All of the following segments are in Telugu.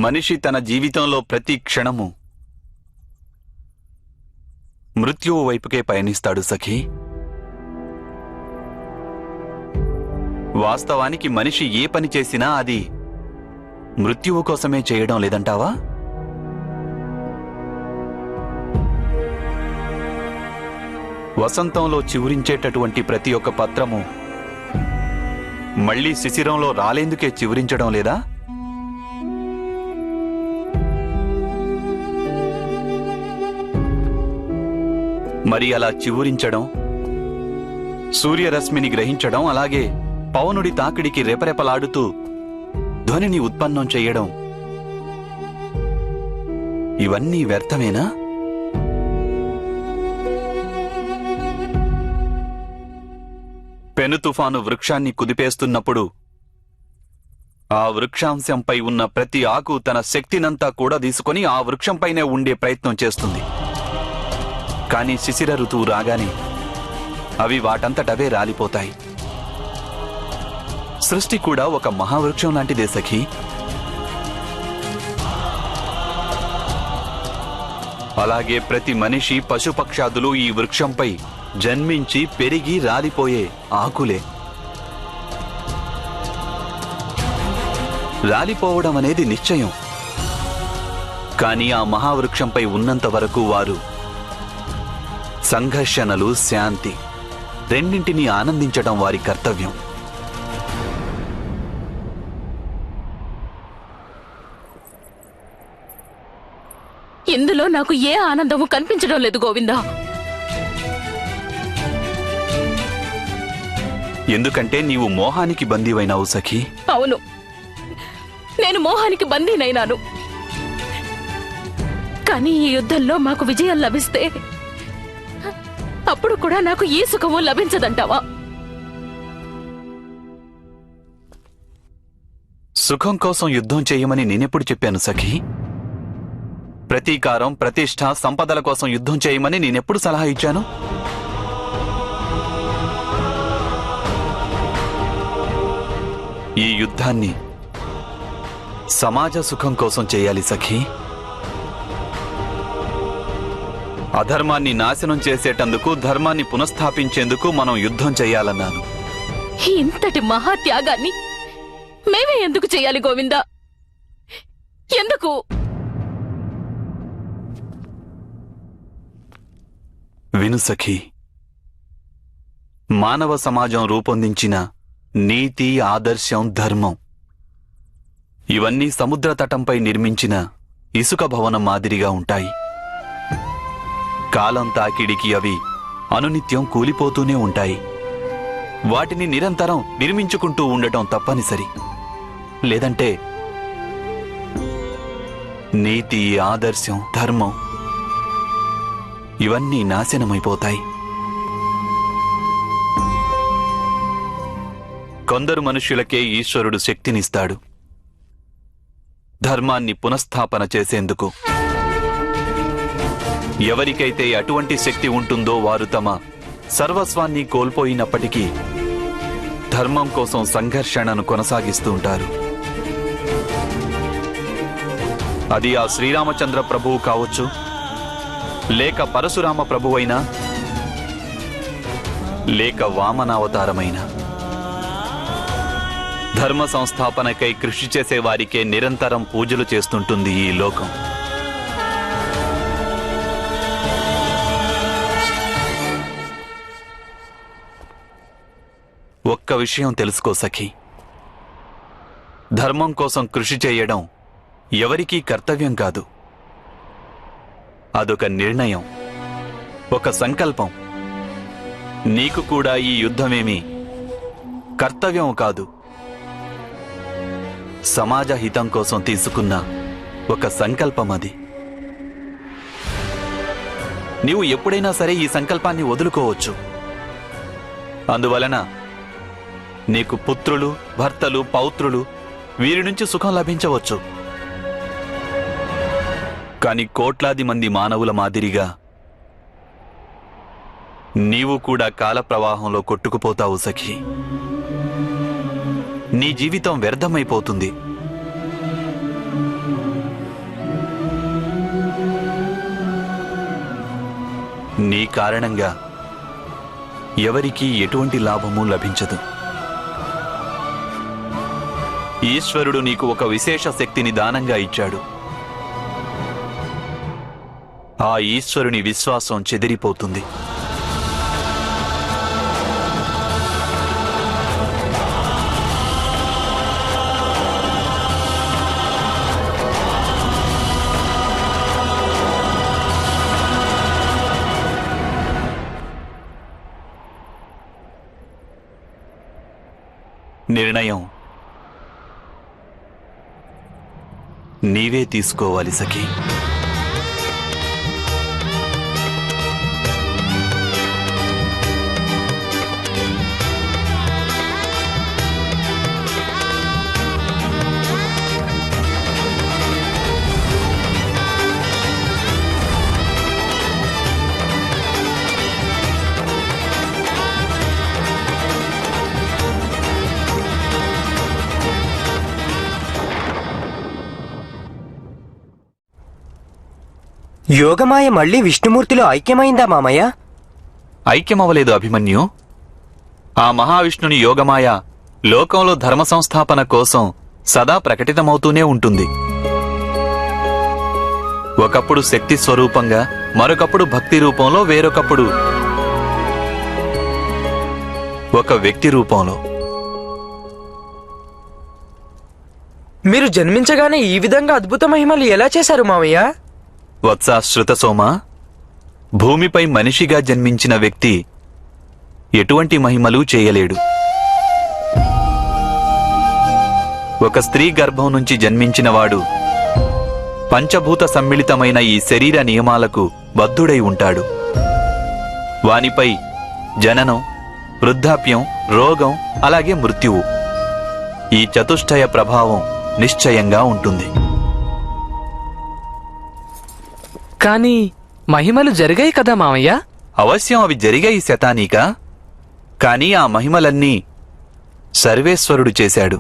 మనిషి తన జీవితంలో ప్రతి క్షణము మృత్యువు వైపుకే పయనిస్తాడు సఖీ. వాస్తవానికి మనిషి ఏ పని చేసినా అది మృత్యువు కోసమే చేయడం లేదంటావా? వసంతంలో చివురించేటటువంటి ప్రతి ఒక్క పత్రము మళ్లీ శిశిరంలో రాలేందుకే చివురించడం లేదా? మరి అలా చివురించడం, సూర్యరశ్మిని గ్రహించడం, అలాగే పవనుడి తాకిడికి రెపరెపలాడుతూ ధ్వనిని ఉత్పన్నం చెయ్యడం, ఇవన్నీ వ్యర్థమేనా? పెను తుఫాను వృక్షాన్ని కుదిపేస్తున్నప్పుడు ఆ వృక్షాంశంపై ఉన్న ప్రతి ఆకు తన శక్తినంతా కూడా తీసుకొని ఆ వృక్షంపైనే ఉండే ప్రయత్నం చేస్తుంది. కానీ శిశిర ఋతువు రాగానే అవి వాటంతటవే రాలిపోతాయి. సృష్టి కూడా ఒక మహావృక్షం లాంటిదే సఖీ. అలాగే ప్రతి మనిషి, పశుపక్షాదులు ఈ వృక్షంపై జన్మించి పెరిగి రాలిపోయే ఆకులే. రాలిపోవడం అనేది నిశ్చయం. కానీ ఆ మహావృక్షంపై ఉన్నంత వరకు వారు సంఘర్షణలు, శాంతి రెండింటినీ ఆనందించడం వారి కర్తవ్యం. ఇందులో నాకు ఏ ఆనందము కనిపించడం లేదు గోవిందా. ఎందుకంటే నీవు మోహానికి బందీవైనావు సఖీ. అవును, నేను మోహానికి బందీనైనాను. కానీ ఈ యుద్ధంలో మాకు విజయం లభిస్తే అప్పుడు కూడా నాకు ఏ సుఖము లభించదంటావా? సుఖం కోసం యుద్ధం చేయమని నేనెప్పుడు చెప్పాను సఖీ? ప్రతీకారం, ప్రతిష్ఠ, సంపదల కోసం యుద్ధం చేయమని నేనెప్పుడు సలహా ఇచ్చాను? ఈ యుద్ధాన్ని సమాజ సుఖం కోసం చేయాలి సఖీ. అధర్మాన్ని నాశనం చేసేటందుకు, ధర్మాన్ని పునఃస్థాపించేందుకు మనం యుద్ధం చేయాలన్నాను. ఇంతటి మహాత్యాగాన్ని మేమే ఎందుకు చేయాలి గోవిందా? ఎందుకు? విను సఖీ, మానవ సమాజం రూపొందించిన నీతి, ఆదర్శం, ధర్మం ఇవన్నీ సముద్ర తటంపై నిర్మించిన ఇసుక భవనం మాదిరిగా ఉంటాయి. కాలం తాకిడికి అవి అనునిత్యం కూలిపోతూనే ఉంటాయి. వాటిని నిరంతరం నిర్మించుకుంటూ ఉండటం తప్పనిసరి. లేదంటే నీతి, ఆదర్శం, ధర్మం ఇవన్నీ నాశనమైపోతాయి. కొందరు మనుష్యులకే ఈశ్వరుడు శక్తినిస్తాడు ధర్మాన్ని పునఃస్థాపన చేసేందుకు. ఎవరికైతే అటువంటి శక్తి ఉంటుందో వారు తమ సర్వస్వాన్ని కోల్పోయినప్పటికీ ధర్మం కోసం సంఘర్షణను కొనసాగిస్తూ ఉంటారు. అది ఆ శ్రీరామచంద్ర ప్రభువు కావచ్చు, లేక పరశురామ ప్రభువైనా, లేక వామనావతారమైనా. ధర్మ సంస్థాపనకై కృషి చేసే వారికే నిరంతరం పూజలు చేస్తుంటుంది ఈ లోకం. ఒక్క విషయం తెలుసుకో సఖీ, ధర్మం కోసం కృషి చేయడం ఎవరికీ కర్తవ్యం కాదు. అదొక నిర్ణయం, ఒక సంకల్పం. నీకు కూడా ఈ యుద్ధమేమి కర్తవ్యం కాదు, సమాజ హితం కోసం తీసుకున్న ఒక సంకల్పం అది. నీవు ఎప్పుడైనా సరే ఈ సంకల్పాన్ని వదులుకోవచ్చు. అందువలన నీకు పుత్రులు, భర్తలు, పౌత్రులు వీరి నుంచి సుఖం లభించవచ్చు. కాని కోట్లాది మంది మానవుల మాదిరిగా నీవు కూడా కాల ప్రవాహంలో కొట్టుకుపోతావు సఖీ. నీ జీవితం వ్యర్థమైపోతుంది. నీ కారణంగా ఎవరికీ ఎటువంటి లాభము లభించదు. ఈశ్వరుడు నీకు ఒక విశేష శక్తిని దానంగా ఇచ్చాడు. ఆ ఈశ్వరుని విశ్వాసం చెదిరిపోతుంది. నిర్ణయం నీవే తీసుకోవాలి సఖీ. యోగమాయ మళ్ళీ విష్ణుమూర్తిలో ఐక్యమైందా మామయ్య? ఐక్యమవలేదు అభిమన్యు. ఆ మహావిష్ణుని యోగమాయ లోకంలో ధర్మ సంస్థాపన కోసం సదా ప్రకటితమవుతూనే ఉంటుంది. ఒకప్పుడు శక్తి స్వరూపంగా, మరొకప్పుడు భక్తి రూపంలో, వేరొకప్పుడు ఒక వ్యక్తి రూపంలో. మీరు జన్మించగానే ఈ విధంగా అద్భుత మహిమలు ఎలా చేశారు మామయ్య? వత్సా శృతసోమ, భూమిపై మనిషిగా జన్మించిన వ్యక్తి ఎటువంటి మహిమలు చేయలేడు. ఒక స్త్రీ గర్భం నుంచి జన్మించినవాడు పంచభూత సమ్మిళితమైన ఈ శరీర నియమాలకు బద్ధుడై ఉంటాడు. వానిపై జననం, వృద్ధాప్యం, రోగం, అలాగే మృత్యువు, ఈ చతుష్టయ ప్రభావం నిశ్చయంగా ఉంటుంది. కానీ మహిమలు జరిగాయి కదా మామయ్య? అవశ్యం అవి జరిగాయి శతానీక. కాని ఆ మహిమలన్నీ సర్వేశ్వరుడు చేశాడు.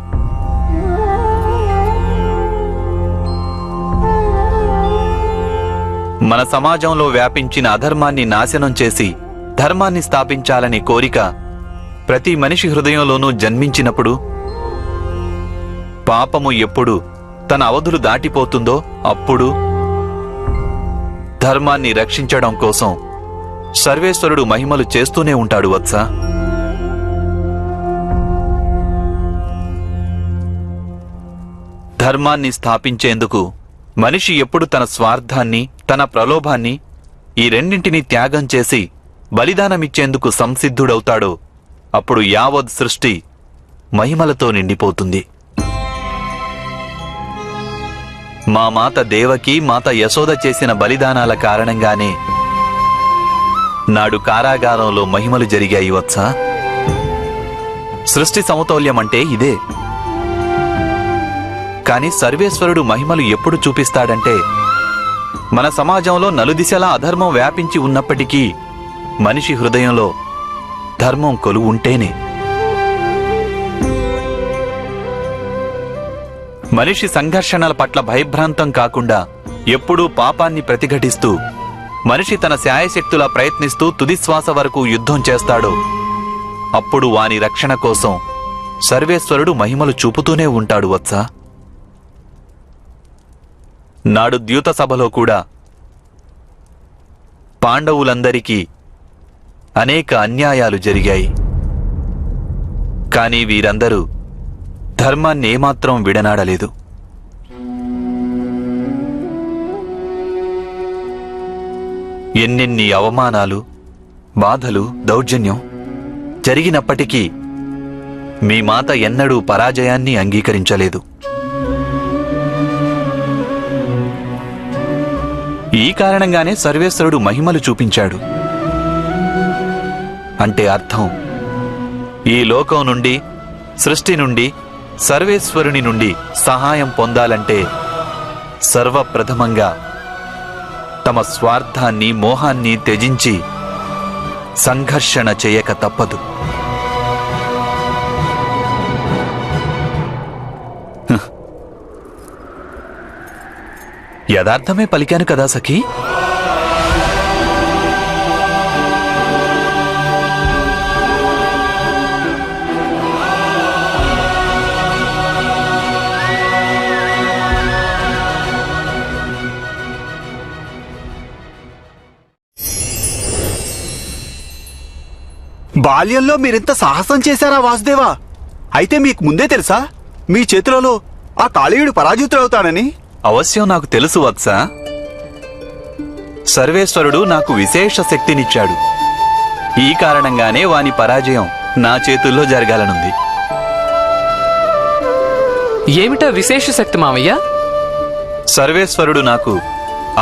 మన సమాజంలో వ్యాపించిన అధర్మాన్ని నాశనం చేసి ధర్మాన్ని స్థాపించాలనే కోరిక ప్రతి మనిషి హృదయంలోనూ జన్మించినప్పుడు పాపము ఎప్పుడు తన అవధులు దాటిపోతుందో అప్పుడు ధర్మాన్ని రక్షించడం కోసం సర్వేశ్వరుడు మహిమలు చేస్తూనే ఉంటాడు వత్స. ధర్మాన్ని స్థాపించేందుకు మనిషి ఎప్పుడు తన స్వార్థాన్ని, తన ప్రలోభాన్ని, ఈ రెండింటినీ త్యాగం చేసి బలిదానమిచ్చేందుకు సంసిద్ధుడవుతాడో అప్పుడు యావత్ సృష్టి మహిమలతో నిండిపోతుంది. మా మాత దేవకి, మాత యశోద చేసిన బలిదానాల కారణంగానే నాడు కారాగారంలో మహిమలు జరిగాయి వత్స. సృష్టి సమతౌల్యమంటే ఇదే. కాని సర్వేశ్వరుడు మహిమలు ఎప్పుడు చూపిస్తాడంటే మన సమాజంలో నలుదిశలా అధర్మం వ్యాపించి ఉన్నప్పటికీ మనిషి హృదయంలో ధర్మం కొలువు ఉంటేనే. మనిషి సంఘర్షణల పట్ల భయభ్రాంతం కాకుండా ఎప్పుడూ పాపాన్ని ప్రతిఘటిస్తూ మనిషి తన శాయశక్తులా ప్రయత్నిస్తూ తుదిశ్వాస వరకు యుద్ధం చేస్తాడో అప్పుడు వాని రక్షణ కోసం సర్వేశ్వరుడు మహిమలు చూపుతూనే ఉంటాడు వత్స. నాడు ద్యూత సభలో కూడా పాండవులందరికీ అనేక అన్యాయాలు జరిగాయి. కానీ వీరందరూ ధర్మాన్ని ఏమాత్రం విడనాడలేదు. ఎన్నెన్ని అవమానాలు, బాధలు, దౌర్జన్యం జరిగినప్పటికీ మీ మాత ఎన్నడూ పరాజయాన్ని అంగీకరించలేదు. ఈ కారణంగానే సర్వేశ్వరుడు మహిమలు చూపించాడు. అంటే అర్థం, ఈ లోకం నుండి, సృష్టి నుండి, సర్వేశ్వరుని నుండి సహాయం పొందాలంటే సర్వప్రథమంగా తమ స్వార్థాన్ని, మోహాన్ని త్యజించి సంఘర్షణ చేయక తప్పదు. యథార్థమే పలికాను కదా సఖీ. బాల్యంలో మీరింత సాహసం చేశారా వాసుదేవా? అయితే మీకు ముందే తెలుసా మీ చేతులలో ఆ కాళీయుడు పరాజితుడవుతాడని? అవశ్యం నాకు తెలుసు వత్స. సర్వేశ్వరుడు నాకు విశేష శక్తినిచ్చాడు. ఈ కారణంగానే వాని పరాజయం నా చేతుల్లో జరగాలనుంది. ఏమిటా విశేష శక్తి మామయ్య? సర్వేశ్వరుడు నాకు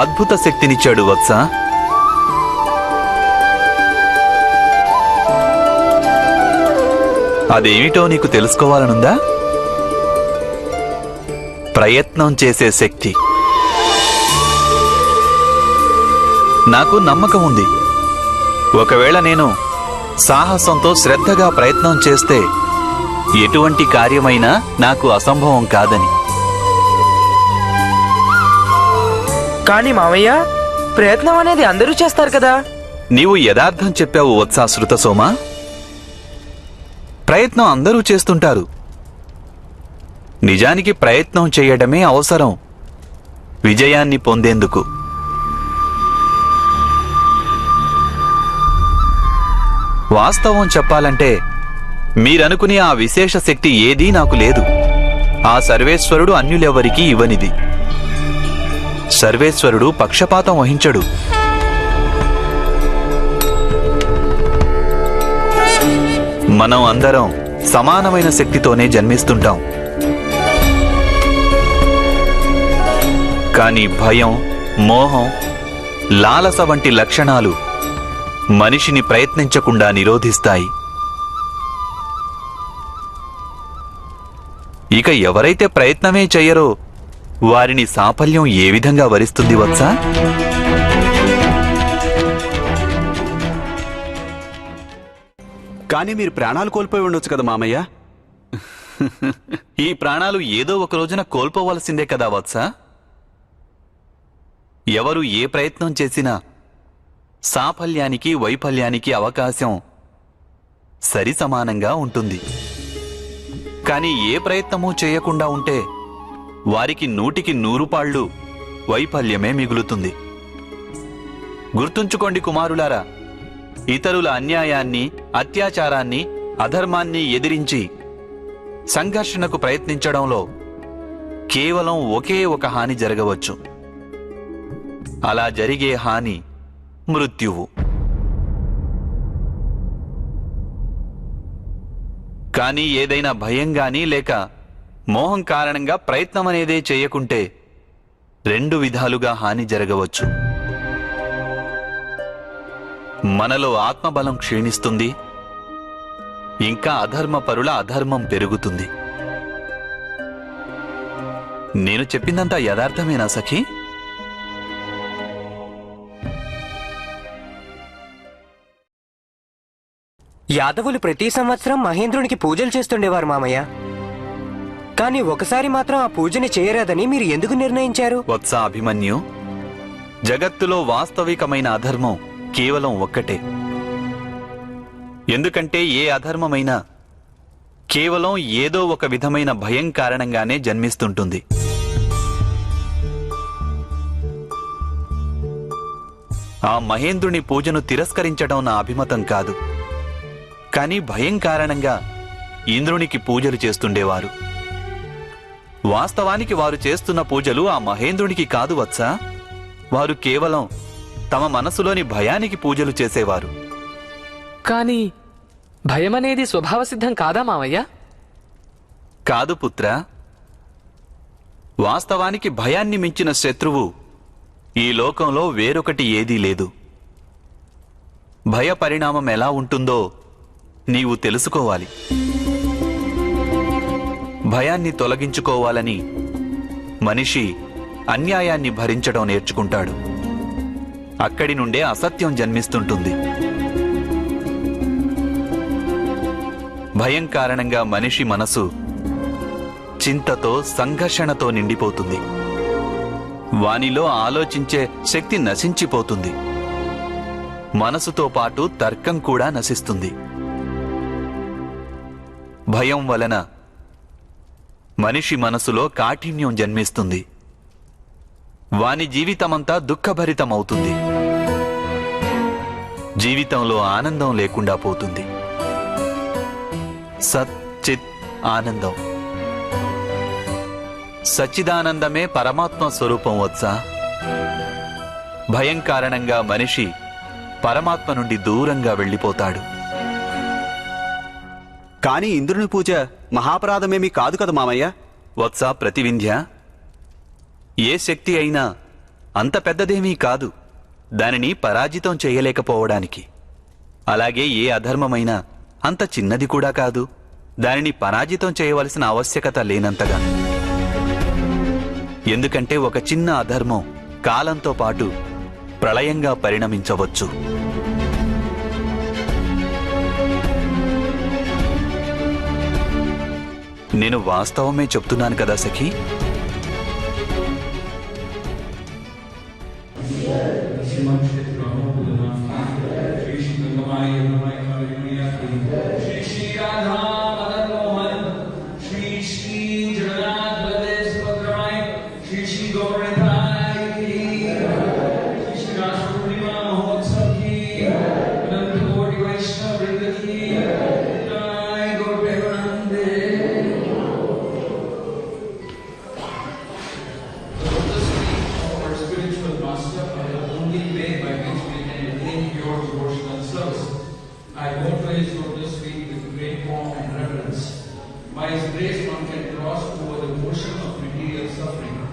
అద్భుత శక్తినిచ్చాడు వత్స. అదేమిటో నీకు తెలుసుకోవాలనుందా? ప్రయత్నం చేసే శక్తి. నాకు నమ్మకం ఉంది, ఒకవేళ నేను సాహసంతో శ్రద్ధగా ప్రయత్నం చేస్తే ఎటువంటి కార్యమైనా నాకు అసంభవం కాదని. కానీ మామయ్య, ప్రయత్నం అనేది అందరూ చేస్తారు కదా. నీవు యథార్థం చెప్పావు వత్సా శృతసోమా. ప్రయత్నం అందరూ చేస్తుంటారు. నిజానికి ప్రయత్నం చేయడమే అవసరం విజయాన్ని పొందేందుకు. వాస్తవం చెప్పాలంటే మీరనుకునే ఆ విశేష శక్తి ఏదీ నాకు లేదు. ఆ సర్వేశ్వరుడు అన్యులెవరికీ ఇవ్వనిది. సర్వేశ్వరుడు పక్షపాతం వహించడు. మనం అందరం సమానమైన శక్తితోనే జన్మిస్తుంటాం. కానీ భయం, మోహం, లాలస వంటి లక్షణాలు మనిషిని ప్రయత్నించకుండా నిరోధిస్తాయి. ఇక ఎవరైతే ప్రయత్నమే చెయ్యరో వారిని సాఫల్యం ఏ విధంగా వరిస్తుంది వత్సా? కానీ మీరు ప్రాణాలు కోల్పోయి ఉండొచ్చు కదా మామయ్య. ఈ ప్రాణాలు ఏదో ఒక రోజున కోల్పోవలసిందే కదా వత్సా. ఎవరు ఏ ప్రయత్నం చేసినా సాఫల్యానికి వైఫల్యానికి అవకాశం సరి సమానంగా ఉంటుంది. కానీ ఏ ప్రయత్నమూ చేయకుండా ఉంటే వారికి 100కి 100 పాళ్ళు వైఫల్యమే మిగులుతుంది. గుర్తుంచుకోండి కుమారులారా, ఇతరుల అన్యాయాన్ని, అత్యాచారాన్ని, అధర్మాన్ని ఎదిరించి సంఘర్షణకు ప్రయత్నించడంలో కేవలం ఒకే ఒక హాని జరగవచ్చు. అలా జరిగే హాని మృత్యువు. కానీ ఏదైనా భయంగాని లేక మోహం కారణంగా ప్రయత్నమనేదే చేయకుంటే 2 విధాలుగా హాని జరగవచ్చు. మనలో ఆత్మబలం క్షీణిస్తుంది, ఇంకా అధర్మపరుల అధర్మం పెరుగుతుంది. నేను చెప్పిందంతా యథార్థమేనా సఖీ? యాదవులు ప్రతి సంవత్సరం మహేంద్రునికి పూజలు చేస్తుండేవారు మామయ్య. కానీ ఒకసారి మాత్రం ఆ పూజని చేయరాదని మీరు ఎందుకు నిర్ణయించారు? వత్స అభిమన్యు, జగత్తులో వాస్తవికమైన అధర్మం కేవలం ఒక్కటే. ఎందుకంటే ఏ అధర్మమైనా కేవలం ఏదో ఒక విధమైన భయం కారణంగానే జన్మిస్తుంటుంది. ఆ మహేంద్రుని పూజను తిరస్కరించడం నా అభిమతం కాదు. కానీ భయం కారణంగా ఇంద్రునికి పూజలు చేస్తుండేవారు. వాస్తవానికి వారు చేస్తున్న పూజలు ఆ మహేంద్రునికి కాదు వత్సా. వారు కేవలం తమ మనసులోని భయానికి పూజలు చేసేవారు. కానీ భయమనేది స్వభావసిద్ధం కాదా మామయ్య? కాదు పుత్ర. వాస్తవానికి భయాన్ని మించిన శత్రువు ఈ లోకంలో వేరొకటి ఏదీ లేదు. భయ పరిణామం ఎలా ఉంటుందో నీవు తెలుసుకోవాలి. భయాన్ని తొలగించుకోవాలని మనిషి అన్యాయాన్ని భరించడం నేర్చుకుంటాడు. అక్కడి నుండే అసత్యం జన్మిస్తుంటుంది. భయం కారణంగా మనిషి మనసు చింతతో, సంఘర్షణతో నిండిపోతుంది. వానిలో ఆలోచించే శక్తి నశించిపోతుంది. మనసుతో పాటు తర్కం కూడా నశిస్తుంది. భయం వలన మనిషి మనసులో కాఠిన్యం జన్మిస్తుంది. వాని జీవితమంతా దుఃఖభరితమవుతుంది. జీవితంలో ఆనందం లేకుండా పోతుంది. సత్ చిత్ ఆనందం. సచ్చిదానందమే పరమాత్మ స్వరూపం వత్సా. భయం కారణంగా మనిషి పరమాత్మ నుండి దూరంగా వెళ్ళిపోతాడు. కానీ ఇంద్రుని పూజ మహాపరాధమేమీ కాదు కదా మామయ్య. వత్సా ప్రతివింధ్య, ఏ శక్తి అయినా అంత పెద్దదేమీ కాదు దానిని పరాజితం చేయలేకపోవడానికి. అలాగే ఏ అధర్మమైనా అంత చిన్నది కూడా కాదు దానిని పరాజితం చేయవలసిన ఆవశ్యకత లేనంతగా. ఎందుకంటే ఒక చిన్న అధర్మం కాలంతో పాటు ప్రళయంగా పరిణమించవచ్చు. నేను వాస్తవమే చెప్తున్నాను కదా సఖీ. I won't raise lotus feet with great pomp and reverence. By His grace, one can cross over the ocean of material suffering